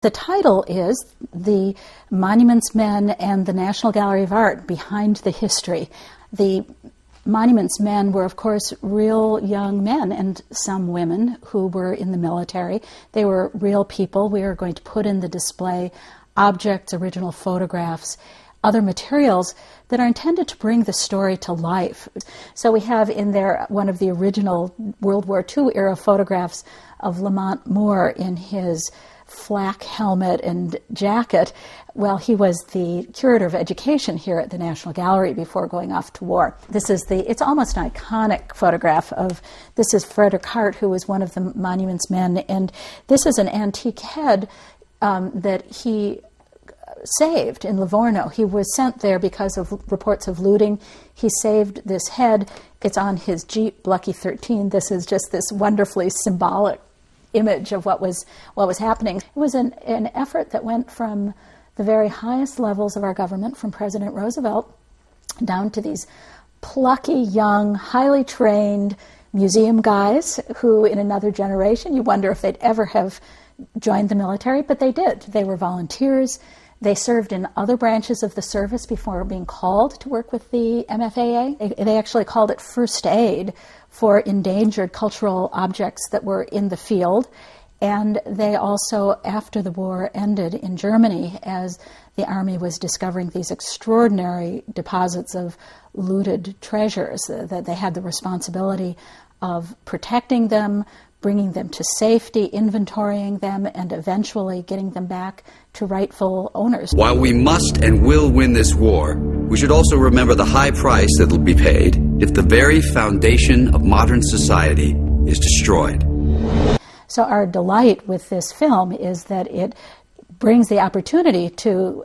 The title is The Monuments Men and the National Gallery of Art Behind the History. The Monuments Men were, of course, real young men and some women who were in the military. They were real people. We are going to put in the display objects, original photographs, other materials that are intended to bring the story to life. So we have in there one of the original World War II era photographs of Lamont Moore in his flak helmet and jacket. Well, he was the curator of education here at the National Gallery before going off to war. It's almost an iconic photograph this is Frederick Hart, who was one of the Monuments Men, and this is an antique head that he saved in Livorno. He was sent there because of reports of looting. He saved this head. It's on his Jeep, Lucky 13. This is just this wonderfully symbolic image of what was happening. It was an effort that went from the very highest levels of our government, from President Roosevelt, down to these plucky, young, highly trained museum guys who, in another generation, you wonder if they'd ever have joined the military, but they did. They were volunteers. They served in other branches of the service before being called to work with the MFAA. They actually called it first aid for endangered cultural objects that were in the field. And they also, after the war ended in Germany, as the Army was discovering these extraordinary deposits of looted treasures, that they had the responsibility of protecting them, bringing them to safety, inventorying them, and eventually getting them back to rightful owners. While we must and will win this war, we should also remember the high price that will be paid if the very foundation of modern society is destroyed. So our delight with this film is that it brings the opportunity to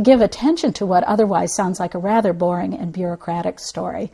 give attention to what otherwise sounds like a rather boring and bureaucratic story.